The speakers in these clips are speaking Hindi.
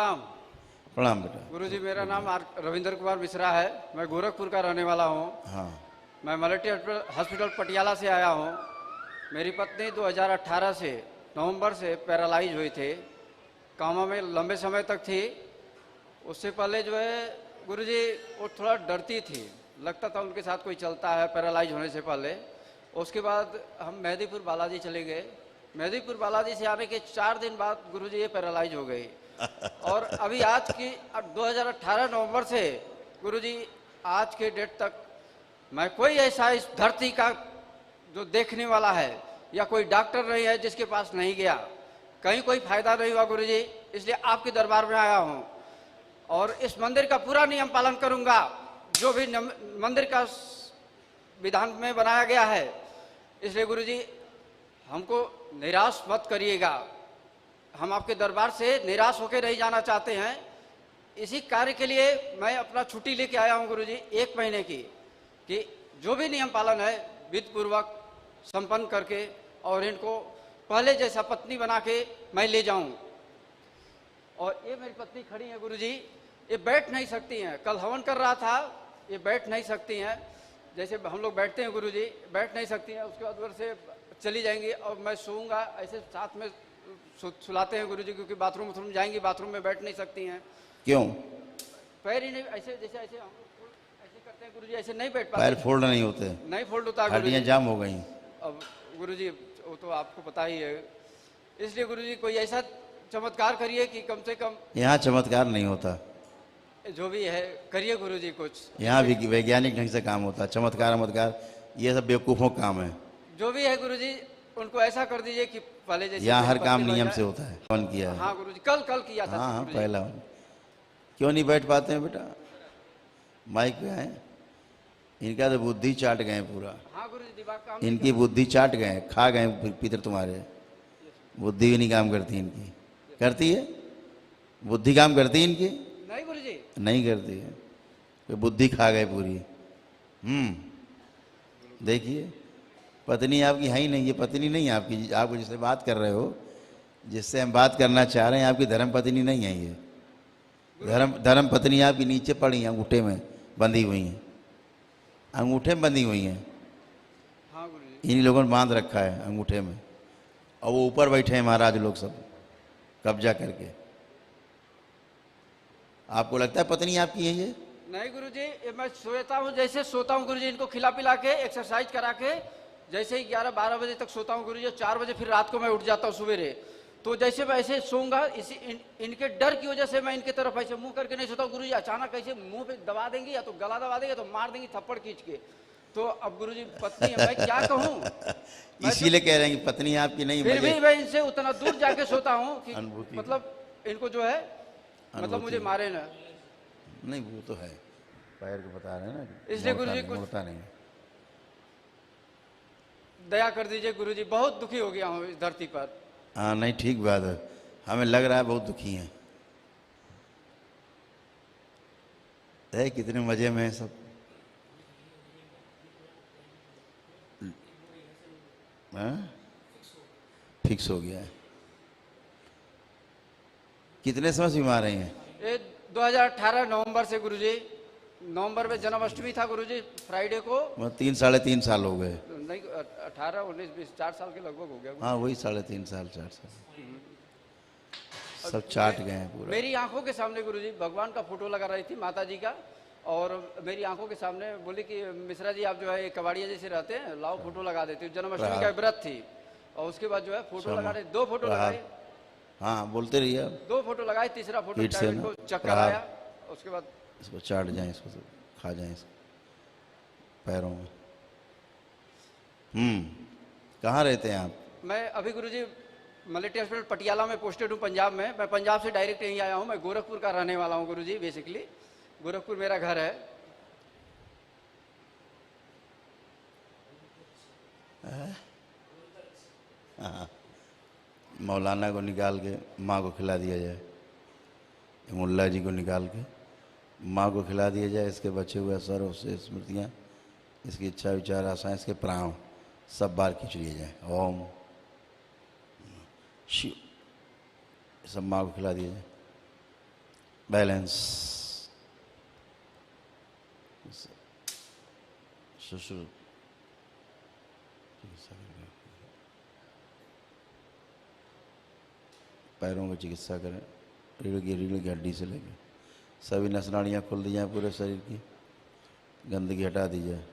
प्रणाम। प्रणाम बेटा। गुरुजी मेरा नाम रविंद्र कुमार मिश्रा है। मैं गोरखपुर का रहने वाला हूँ। हाँ। मैं मल्टी हॉस्पिटल पटियाला से आया हूँ। मेरी पत्नी 2018 से नवंबर से पैरालाइज हुई थे, कामा में लंबे समय तक थी। उससे पहले जो है गुरुजी वो थोड़ा डरती थी, लगता था उनके साथ कोई चलता है पैरालाइज होने से पहले। उसके बाद हम मेहदीपुर बालाजी चले गए। मेहदीपुर बालाजी से आने के 4 दिन बाद गुरुजी ये पैरालाइज हो गई। और अभी आज की 2018 नवंबर से गुरुजी आज के डेट तक मैं कोई ऐसा इस धरती का जो देखने वाला है या कोई डॉक्टर नहीं है जिसके पास नहीं गया, कहीं कोई फायदा नहीं हुआ गुरुजी। इसलिए आपके दरबार में आया हूँ और इस मंदिर का पूरा नियम पालन करूंगा, जो भी मंदिर का विधान में बनाया गया है। इसलिए गुरुजी हमको निराश मत करिएगा। हम आपके दरबार से निराश होकर नहीं जाना चाहते हैं। इसी कार्य के लिए मैं अपना छुट्टी लेके आया हूँ गुरुजी 1 महीने की, कि जो भी नियम पालन है विधि पूर्वक संपन्न करके और इनको पहले जैसा पत्नी बना के मैं ले जाऊं। और ये मेरी पत्नी खड़ी है गुरुजी, ये बैठ नहीं सकती हैं। कल हवन कर रहा था, ये बैठ नहीं सकती हैं। जैसे हम लोग बैठते हैं गुरुजी, बैठ नहीं सकती हैं। उसके बाद उधर से चली जाएंगी और मैं सोऊंगा, ऐसे साथ में सुलाते हैं गुरुजी, क्योंकि बाथरूम जाएंगी, बाथरूम में बैठ नहीं सकती हैं। क्यों? पैर ही नहीं, ऐसे जैसे ऐसे हम ऐसे करते हैं गुरुजी, ऐसे नहीं बैठ पाते। पैर फोल्ड नहीं होते, नहीं फोल्ड होता, हड्डियां जाम हो गई। अब गुरुजी वो तो आपको पता ही है। इसलिए गुरुजी कोई ऐसा चमत्कार करिए कि कम से कम। यहाँ चमत्कार नहीं होता, जो भी है करिए गुरुजी कुछ। यहाँ वैज्ञानिक ढंग से काम होता है। चमत्कार ये सब बेवकूफ़ों का काम है। जो भी है गुरुजी उनको ऐसा कर दीजिए कि पहले जैसे यहाँ हर काम नियम से होता है। कौन किया है? हाँ गुरुजी, कल किया था। हाँ पहला। क्यों नहीं बैठ पाते हैं बेटा? माइक पे आए, इनका तो बुद्धि चाट गए पूरा। हाँ गुरुजी, दिमाग काम इनकी बुद्धि चाट गए, खा गए पितर तुम्हारे। बुद्धि भी नहीं काम करती इनकी। करती है बुद्धि? काम करती है इनकी? नहीं गुरुजी, नहीं करती है। तो बुद्धि खा गए पूरी। देखिए पत्नी आपकी है ही नहीं, ये पत्नी नहीं है आपकी। आप जिससे बात कर रहे हो, जिससे हम बात करना चाह रहे हैं, आपकी धर्म पत्नी नहीं है ये। धर्म पत्नी आपकी नीचे पड़ी है, अंगूठे में बंधी हुई हैं, अंगूठे में बंधी हुई हैं। हाँ गुरुजी, इन्हीं लोगों ने बांध रखा है अंगूठे में, और वो ऊपर बैठे हैं महाराज लोग सब कब्जा करके। आपको लगता है पत्नी आपकी है ये? नहीं गुरुजी, ये मैं सोता हूँ, जैसे सोता हूँ गुरुजी, इनको खिला पिला के एक्सरसाइज करा के जैसे ही 11-12 बजे तक सोता हूँ गुरुजी, 4 बजे फिर रात को मैं उठ जाता हूँ सवेरे। तो जैसे मैं ऐसे सोऊंगा, इनके डर की वजह से मैं इनके तरफ ऐसे मुंह करके नहीं सोता हूँ गुरुजी। अचानक ऐसे मुंह पे दबा देंगी, या तो गला दबा देंगे, तो मार देंगी थप्पड़ खींच के। तो अब गुरुजी पत्नी है, मैं क्या कहूँ। इसीलिए कह रहे हैं कि पत्नी आपकी नहीं। फिर भी मैं इनसे उतना दूर जाके सोता हूँ कि अनुभूति, मतलब इनको जो है मतलब मुझे मारे ना। नहीं वो तो है, पैर को बता रहे हैं ना। इसलिए गुरुजी कुछ मुड़ता नहीं। दया कर दीजिए गुरुजी, बहुत दुखी हो गया हूँ इस धरती पर। हाँ नहीं ठीक बात है, हमें लग रहा है बहुत दुखी हैं। कितने मजे में है सब। फिक्स हो गया है। कितने समय से बीमार हैं? ये 2018 नवंबर से गुरुजी। नवंबर में जन्माष्टमी था गुरुजी, फ्राइडे को। 3-3.5 साल हो गए। नहीं 18, 19, 20, 4 साल के लगभग हो गया। हाँ वही 3.5 साल 4 साल सब चाट गए हैं पूरा। मेरी आंखों के सामने गुरुजी भगवान का फोटो लगा रही थी, माता जी का, और मेरी आंखों के सामने बोली कि मिश्रा जी आप जो है कबाड़िया जैसे रहते हैं, लाओ फोटो लगा देते हो। जन्माष्टमी का व्रत थी, और उसके बाद जो है फोटो लगा रहे, 2 फोटो लगाए। हाँ बोलते रहिए। 2 फोटो लगाए, तीसरा फोटो इनको चक्कर आया। उसके बाद इसको चाट जाए, इसको तो खा जाए इसको पैरों में। कहाँ रहते हैं आप? मैं अभी गुरुजी मल्टी हॉस्पिटल पटियाला में पोस्टेड हूँ, पंजाब में। मैं पंजाब से डायरेक्ट यहीं आया हूँ। मैं गोरखपुर का रहने वाला हूँ गुरुजी, बेसिकली गोरखपुर मेरा घर है। हाँ मौलाना को निकाल के माँ को खिला दिया जाए, मुल्ला जी को निकाल के माँ को खिला दिया जाए। इसके बचे हुए सर्व से स्मृतियाँ, इसकी इच्छा विचार आशाएं, इसके प्राण सब बार खींच लिए जाए। ओम शिव, सब माँ को खिला दिया जाए। बैलेंस। ससुर पैरों की चिकित्सा करें, रीढ़ की हड्डी से लेकर सभी नस नाड़ियाँ खुल दी जाएँ, पूरे शरीर की गंदगी हटा दी जाए,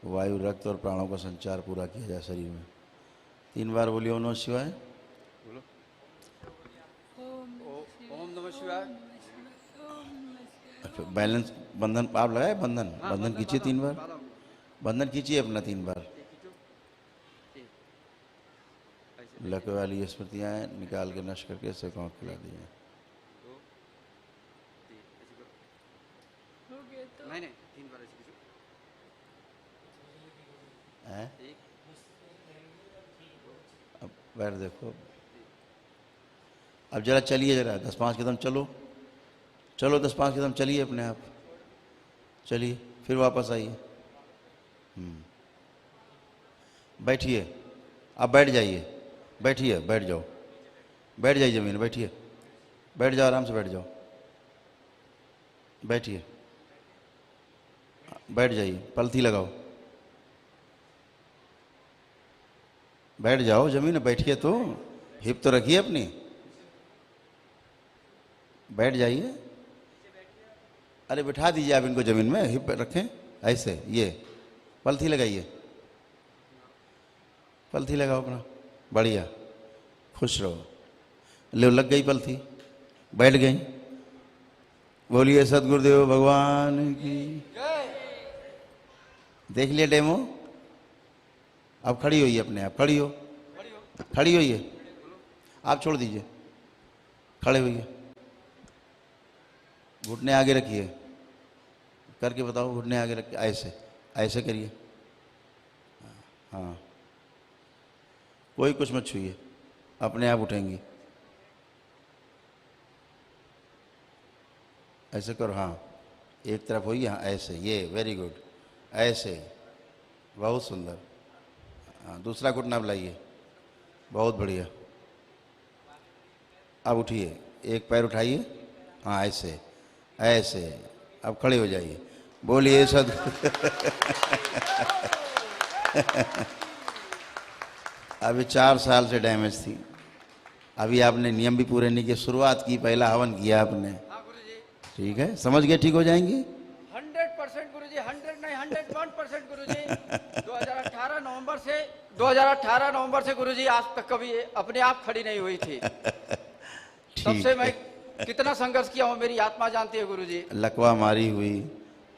वायु रक्त और प्राणों का संचार पूरा किया जाए शरीर में। 3 बार बोलिए ओम नमः शिवाय। बोलो ओम नमः शिवाय। बैलेंस बंधन आप लगाए, बंधन हाँ, बंधन खींचिए 3 बार, बादाम। बंधन खींचिए अपना 3 बार। ऐसे लकवे वाली स्मृतियाँ निकाल के नष्ट करके इसे कौन खिला दी जाए। 2 3 ऐसे करो। नहीं 3 बार ऐसे कीजिए। हैं? 1 अब बैठ देखो, अब जरा चलिए, जरा 10-5 कदम चलो, चलो 10-5 कदम चलिए अपने आप, चलिए फिर वापस आइए। बैठिए, अब बैठ जाइए, बैठिए, बैठ जाओ, बैठ जाइए ज़मीन, बैठिए, बैठ जाओ, आराम से बैठ जाओ, बैठिए, बैठ जाइए, पलथी लगाओ, बैठ जाओ ज़मीन, बैठिए तो, हिप तो रखिए अपनी, बैठ जाइए। अरे बिठा दीजिए आप इनको ज़मीन में, हिप पे रखें ऐसे, ये पलथी लगाइए, पलथी लगाओ अपना, बढ़िया, खुश रहो। ले लग गई पलथी, बैठ गई। बोलिए सदगुरुदेव भगवान की। देख लिया डेमो। अब खड़ी होइए अपने आप, खड़ी हो, खड़ी होइए, आप छोड़ दीजिए, खड़े होइए, घुटने आगे रखिए, करके बताओ, घुटने आगे रख के ऐसे ऐसे करिए। हाँ, कोई कुछ मत छूइए, अपने आप उठेंगी, ऐसे करो। हाँ, एक तरफ होइए, हाँ ऐसे, ये वेरी गुड, ऐसे, बहुत सुंदर। हाँ, दूसरा घुटना बुलाइए, बहुत बढ़िया। अब उठिए, एक पैर उठाइए, हाँ ऐसे ऐसे, अब खड़े हो जाइए, बोलिए सद। अभी 4 साल से डैमेज थी, अभी आपने नियम भी पूरे नहीं किए, शुरुआत की, पहला हवन किया आपने, हाँ गुरुजी, ठीक है, समझ गए, ठीक हो जाएंगी। 100% गुरुजी, 100 नहीं 101% गुरुजी। 2018 नवंबर से गुरुजी आज तक कभी अपने आप खड़ी नहीं हुई थी। तब से मैं कितना संघर्ष किया हूँ मेरी आत्मा जानती है गुरुजी। लकवा मारी हुई,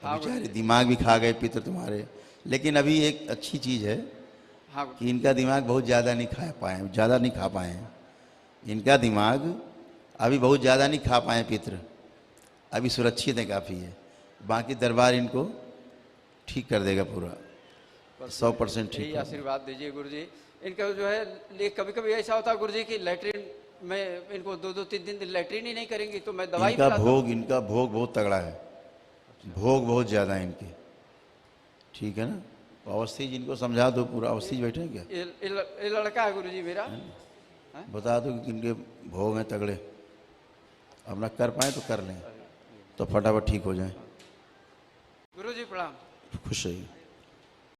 हाँ बेचारे दिमाग भी खा गए पितर तुम्हारे, लेकिन अभी एक अच्छी चीज़ है हाँ कि इनका दिमाग बहुत ज़्यादा नहीं खा पाए, ज़्यादा नहीं खा पाए हैं, इनका दिमाग अभी बहुत ज़्यादा नहीं खा पाए पितर, अभी सुरक्षित है काफ़ी है, बाकी दरबार इनको ठीक कर देगा पूरा, 100% ठीक यही होगा। आशीर्वाद दीजिए गुरुजी। इनका जो है कभी कभी ऐसा होता है गुरुजी की लैट्रिन में इनको 2-3 दिन लैट्रिन ही नहीं करेंगी तो मैं दवाई इनका पिलाता हूँ। इनका भोग बहुत तगड़ा है, भोग बहुत ज़्यादा है इनके, ठीक है ना। तो अवस्थी जिनको समझा दो पूरा, अवस्थी बैठे हैं क्या, ये लड़का है गुरुजी मेरा। बता दो कि इनके भोग हैं तगड़े, अपना कर पाए तो कर लें, तो फटाफट ठीक हो जाए। गुरुजी प्रणाम। खुश रहिए।